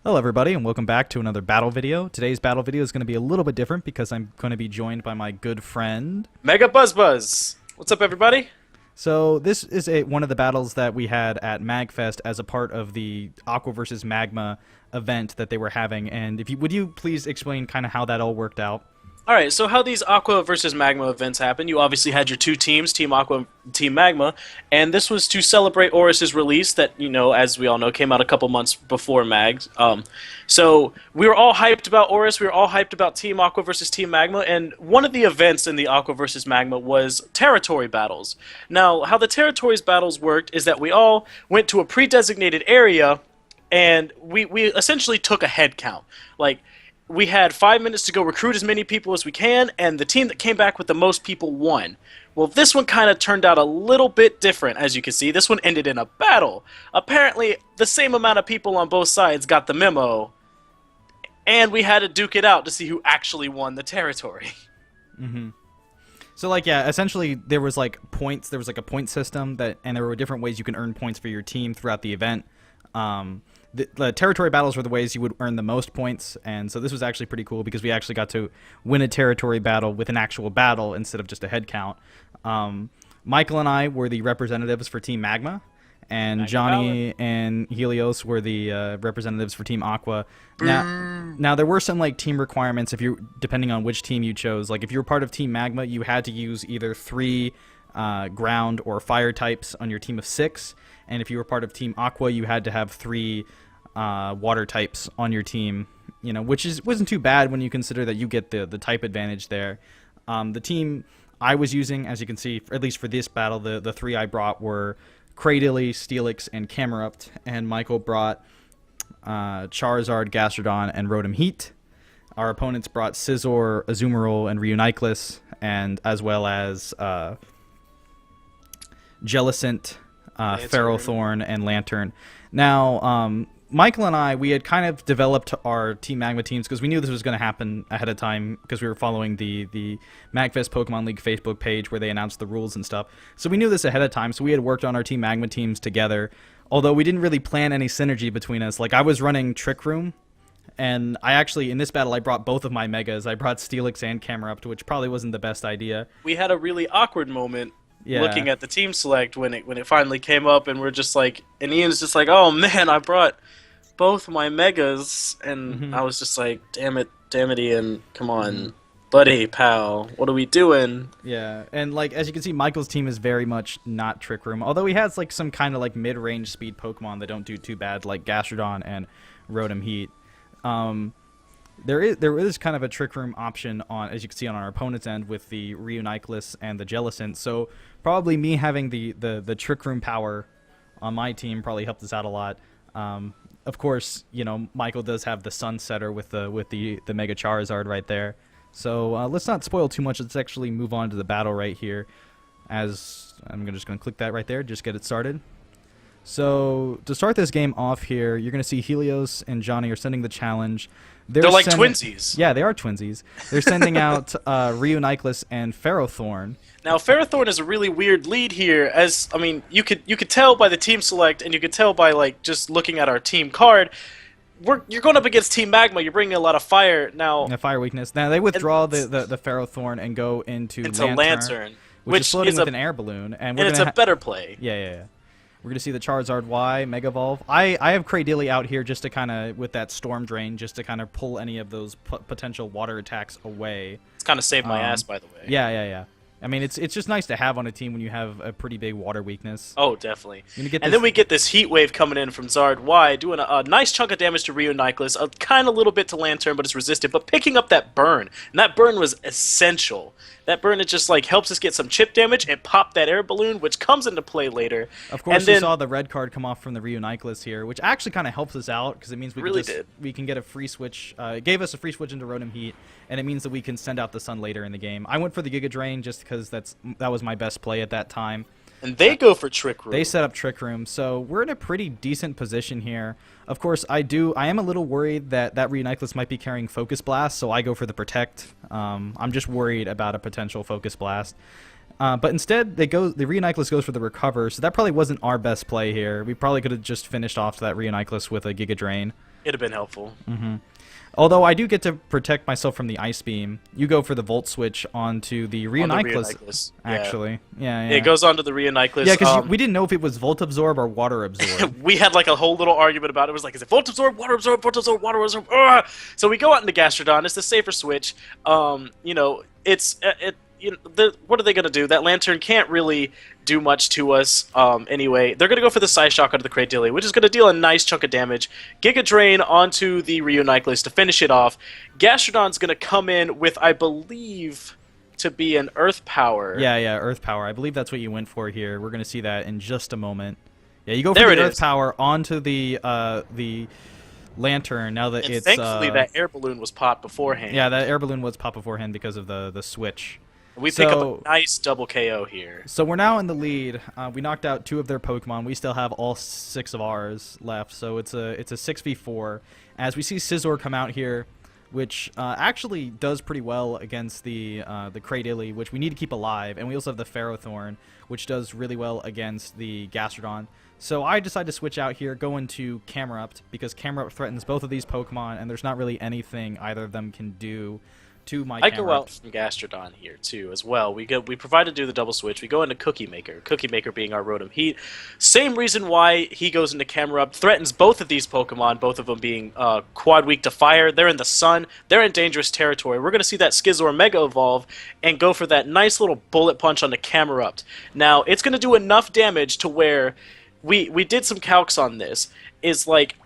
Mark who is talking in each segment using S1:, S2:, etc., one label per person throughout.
S1: Hello everybody and welcome back to another battle video. Today's battle video is going to be a little bit different because I'm going to be joined by my good friend
S2: MegaBuzzBuzz. What's up, everybody?
S1: So this is one of the battles that we had at MAGfest as a part of the Aqua versus Magma event that they were having, and would you please explain kind of how that all worked out?
S2: Alright, so how these Aqua versus Magma events happen, you obviously had your two teams, Team Aqua and Team Magma, and this was to celebrate Oris's release that, as we all know, came out a couple months before Mags. So we were all hyped about Oris, we were all hyped about Team Aqua versus Team Magma, and one of the events in the Aqua versus Magma was territory battles. Now, how the territories battles worked is that we all went to a pre-designated area, and we essentially took a head count. Like, we had 5 minutes to go recruit as many people as we can, and the team that came back with the most people won. Well, this one kind of turned out a little bit different, as you can see. This one ended in a battle. Apparently, the same amount of people on both sides got the memo, and we had to duke it out to see who actually won the territory.
S1: So yeah, essentially there was like points. There was like a point system and there were different ways you can earn points for your team throughout the event. The territory battles were the ways you would earn the most points, and so this was actually pretty cool because we actually got to win a territory battle with an actual battle instead of just a head count. Michael and I were the representatives for Team Magma, and Johnny and Helios were the representatives for Team Aqua. Now there were some like team requirements depending on which team you chose. Like if you were part of Team Magma, you had to use either 3 ground or fire types on your team of 6, and if you were part of Team Aqua, you had to have 3 water types on your team, which wasn't too bad when you consider that you get the type advantage there. The team I was using, as you can see, at least for this battle, the 3 I brought were Cradily, Steelix, and Camerupt, and Michael brought Charizard, Gastrodon, and Rotom Heat. Our opponents brought Scizor, Azumarill, and Reuniclus, and as well as Jellicent, Ferrothorn, and Lantern. Now, Michael and I, we had kind of developed our Team Magma teams because we knew this was going to happen ahead of time because we were following the MAGfest Pokemon League Facebook page where they announced the rules and stuff. So we knew this ahead of time, so we had worked on our Team Magma teams together, although we didn't really plan any synergy between us. Like, I was running Trick Room, and I actually, in this battle, I brought both of my Megas. I brought Steelix and Camerupt, which probably wasn't the best idea.
S2: We had a really awkward moment looking at the team select when it finally came up, and we're just like, and Ian's just like, oh man, I brought both my Megas, and I was just like, damn it, Ian, come on, buddy, pal, what are we doing?
S1: Yeah, and like as you can see, Michael's team is very much not Trick Room, although he has like some kind of like mid-range speed Pokemon that don't do too bad, like Gastrodon and Rotom Heat. There is kind of a Trick Room option on, as you can see, on our opponent's end with the Reuniclus and the Jellicent. So probably me having the Trick Room power on my team probably helped us out a lot. Of course, Michael does have the Sunsetter with the Mega Charizard right there. So let's not spoil too much. Let's actually move on to the battle right here. As I'm just going to click that right there, just get it started. So to start this game off here, you're going to see Helios and Johnny are sending the challenge.
S2: They're like twinsies.
S1: Yeah, they are twinsies. They're sending out Reuniclus and Ferrothorn.
S2: Now, Ferrothorn is a really weird lead here, as, I mean, you could tell by the team select, and you could tell by, like, just looking at our team card, you're going up against Team Magma, you're bringing a lot of fire, now...
S1: Yeah, fire weakness. Now, they withdraw the Ferrothorn and go into
S2: Lantern,
S1: which is floating with an air balloon. And
S2: it's a better play.
S1: Yeah. We're going to see the Charizard Y, Mega Evolve. I have Cradily out here just to kind of, with that Storm Drain, just to kind of pull any of those potential water attacks away.
S2: It's kind of saved my ass, by the way.
S1: Yeah. I mean, it's just nice to have on a team when you have a pretty big water weakness.
S2: Oh, definitely. And then we get this Heat Wave coming in from Zard Y, doing a nice chunk of damage to Reuniclus, a kind of little bit to Lantern, but it's resisted, but picking up that burn. And that burn was essential. That burn, it just like helps us get some chip damage and pop that air balloon, which comes into play later.
S1: Of course, you saw the red card come off from the Reuniclus here, which actually kind of helps us out because it means we can get a free switch. It gave us a free switch into Rotom Heat, and it means that we can send out the Sun later in the game. I went for the Giga Drain just because that was my best play at that time.
S2: And they go for Trick Room.
S1: They set up Trick Room, so we're in a pretty decent position here. Of course, I am a little worried that Reuniclus might be carrying Focus Blast, so I go for the Protect. I'm just worried about a potential Focus Blast. But instead, the Reuniclus goes for the Recover, so that probably wasn't our best play here. We probably could have just finished off that Reuniclus with a Giga Drain.
S2: It'd have been helpful.
S1: Although I do get to protect myself from the Ice Beam. You go for the Volt Switch onto the Rheoniclus, actually. Yeah,
S2: It goes onto the Rheoniclus.
S1: Yeah, because we didn't know if it was Volt Absorb or Water Absorb.
S2: We had like a whole little argument about it. It was like, is it Volt Absorb, Water Absorb, Volt Absorb, Water Absorb? Ugh! So we go out into Gastrodon. It's the safer switch. You know, what are they going to do? That Lantern can't really do much to us anyway. They're going to go for the Psyshock onto the Cradilly, which is going to deal a nice chunk of damage. Giga Drain onto the Rheoniclus to finish it off. Gastrodon's going to come in with, I believe, to be an Earth Power.
S1: Yeah, Earth Power. I believe that's what you went for here. We're going to see that in just a moment. Yeah, you go for the Earth Power onto the Lantern now that it's...
S2: thankfully that air balloon was popped beforehand.
S1: Yeah, that air balloon was popped beforehand because of the switch.
S2: We pick up a nice double KO here.
S1: So we're now in the lead. We knocked out 2 of their Pokemon. We still have all 6 of ours left, so it's a 6v4. As we see Scizor come out here, which actually does pretty well against the Cradilly, which we need to keep alive, and we also have the Ferrothorn, which does really well against the Gastrodon. So I decided to switch out here, go into Camerupt, because Camerupt threatens both of these Pokemon, and there's not really anything either of them can do to my
S2: I go out from Gastrodon here too as well. We provide to do the double switch. We go into Cookie Maker. Cookie Maker being our Rotom Heat. Same reason why he goes into Camerupt. Threatens both of these Pokemon, both of them being quad weak to fire. They're in the sun. They're in dangerous territory. We're going to see that Scizor Mega Evolve and go for that nice little bullet punch on the Camerupt. Now, it's going to do enough damage to where we did some calcs on this. Is like,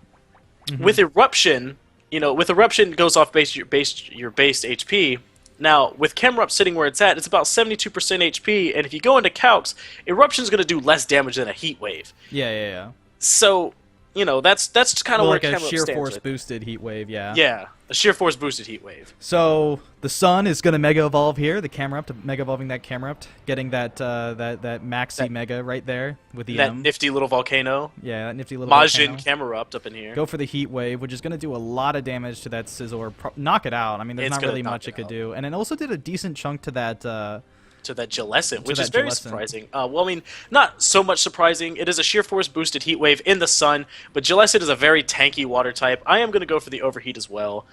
S2: with Eruption... You know, with Eruption, it goes off your base HP. Now, with Camerupt sitting where it's about 72% HP, and if you go into calcs, Eruption's going to do less damage than a Heat Wave.
S1: Yeah.
S2: So, you know, that's kind of
S1: like
S2: where
S1: a
S2: Camerupt
S1: sheer
S2: stands
S1: force
S2: with.
S1: boosted Heat Wave, yeah.
S2: Yeah, a sheer force boosted Heat Wave.
S1: So the Sun is going to Mega Evolve here. The Camerupt, Mega Evolving that Camerupt, getting that Maxi Mega right there with the
S2: that nifty little volcano.
S1: Yeah, that nifty little
S2: Majin
S1: volcano.
S2: Camerupt up in here.
S1: Go for the Heat Wave, which is going to do a lot of damage to that Scizor. Knock it out. I mean, there's not really much it could do. And it also did a decent chunk to that...
S2: to that Gillespie, which is very surprising. Well, I mean, not so much surprising. It is a sheer force boosted Heat Wave in the sun, but Gillespie is a very tanky water type. I am going to go for the Overheat as well.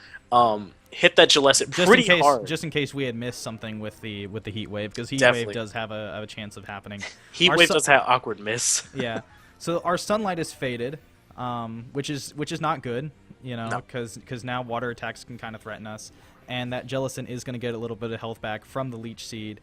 S2: Hit that Gillespie pretty hard.
S1: Just in case we had missed something with the Heat Wave, because Heat Wave does have a chance of happening.
S2: Heat Wave does have awkward miss.
S1: Yeah. So our Sunlight is faded, which is not good, you know, because now water attacks can kind of threaten us, and that Jellicent is going to get a little bit of health back from the Leech Seed.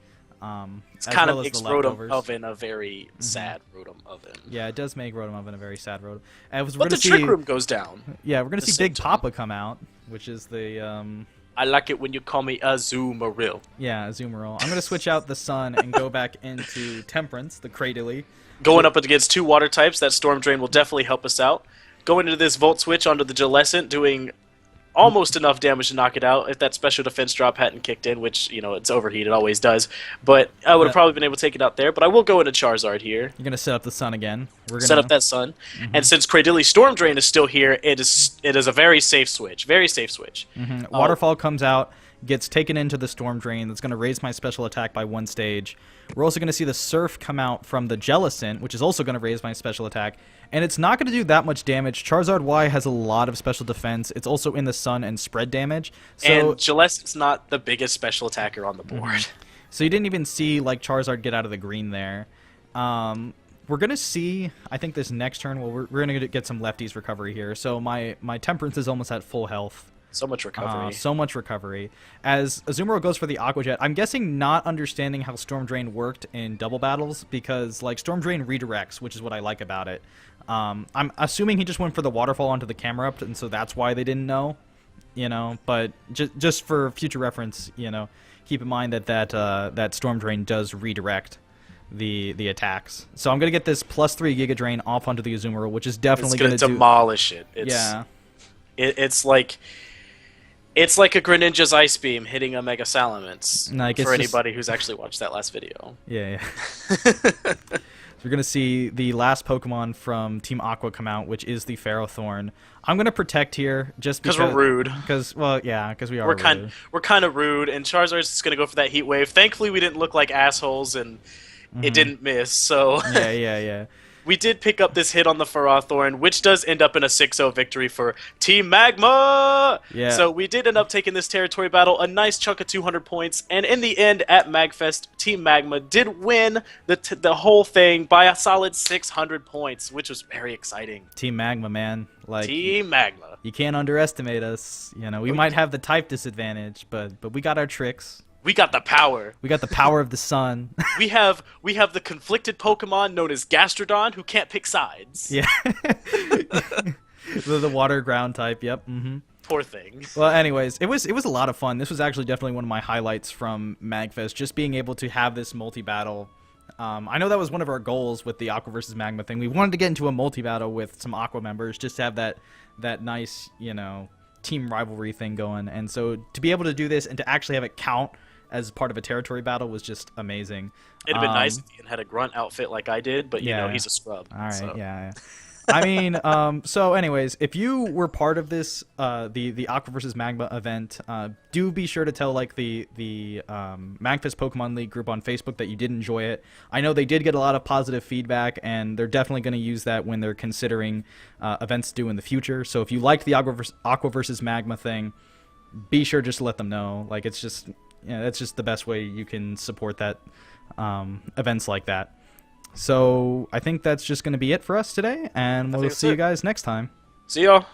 S2: It's kind of makes Rotom Oven a very sad Rotom Oven.
S1: Yeah, it does make Rotom Oven a very sad Rotom.
S2: But the Trick Room goes down.
S1: Yeah, we're going to see Big Papa come out, which is the...
S2: I like it when you call me Azumarill.
S1: Yeah, Azumarill. I'm going to switch out the Sun and go back into Temperance, the Cradilly.
S2: Going up against 2 water types, that Storm Drain will definitely help us out. Going into this Volt Switch onto the Gillespie, doing... almost enough damage to knock it out if that special defense drop hadn't kicked in, which, you know, it's overheat, it always does. But I would have probably been able to take it out there, but I will go into Charizard here.
S1: You're going to set up the Sun again. We're gonna
S2: set up that Sun. And since Cradilly Storm Drain is still here, it is a very safe switch. Very safe switch.
S1: Waterfall comes out, gets taken into the Storm Drain. That's going to raise my special attack by 1 stage. We're also going to see the Surf come out from the Jellicent, which is also going to raise my special attack. And it's not going to do that much damage. Charizard Y has a lot of special defense. It's also in the sun and spread damage. So,
S2: and Gillespie's not the biggest special attacker on the board.
S1: So you didn't even see like Charizard get out of the green there. We're going to see, I think this next turn, we're going to get some lefties recovery here. So my Temperance is almost at full health.
S2: So much recovery.
S1: So much recovery. As Azumarill goes for the Aqua Jet, I'm guessing not understanding how Storm Drain worked in double battles, because like Storm Drain redirects, which is what I like about it. I'm assuming he just went for the Waterfall onto the Camerupt, and so that's why they didn't know, you know. But just for future reference, you know, keep in mind that Storm Drain does redirect the attacks. So I'm gonna get this +3 Giga Drain off onto the Azumarill, which is definitely
S2: gonna demolish it. It's like a Greninja's Ice Beam hitting a Mega Salamence, for anybody who's actually watched that last video.
S1: Yeah. So we're going to see the last Pokemon from Team Aqua come out, which is the Ferrothorn. I'm going to protect here just because
S2: we're rude.
S1: Because we are rude.
S2: We're kind of rude, and Charizard's just going to go for that Heat Wave. Thankfully, we didn't look like assholes, and it didn't miss, so...
S1: Yeah.
S2: we did pick up this hit on the Ferrothorn, which does end up in a 6-0 victory for Team Magma.
S1: Yeah.
S2: So we did end up taking this territory battle, a nice chunk of 200 points, and in the end at MAGfest, Team Magma did win the whole thing by a solid 600 points, which was very exciting.
S1: Team Magma, man. Like,
S2: Team Magma.
S1: you can't underestimate us. You know, we might have the type disadvantage, but we got our tricks.
S2: We got the power.
S1: We got the power of the sun.
S2: We have the conflicted Pokemon known as Gastrodon who can't pick sides.
S1: Yeah. The water ground type. Yep. Mm-hmm.
S2: Poor thing.
S1: Well, anyways, it was a lot of fun. This was actually definitely one of my highlights from MAGfest, just being able to have this multi-battle. I know that was one of our goals with the Aqua versus Magma thing. We wanted to get into a multi-battle with some Aqua members, just to have that nice, you know, team rivalry thing going. And so to be able to do this and to actually have it count as part of a territory battle was just amazing.
S2: It'd have been nice if Ian had a grunt outfit like I did, but you know, he's a scrub.
S1: All right,
S2: so.
S1: yeah. I mean, so anyways, if you were part of this, the Aqua versus Magma event, do be sure to tell like the MAGfest Pokemon League group on Facebook that you did enjoy it. I know they did get a lot of positive feedback, and they're definitely going to use that when they're considering events to do in the future. So if you liked the Aqua versus Magma thing, be sure just to let them know. Like, it's just, you know, that's just the best way you can support that events like that. So I think that's just going to be it for us today, and we'll see you guys next time.
S2: See y'all.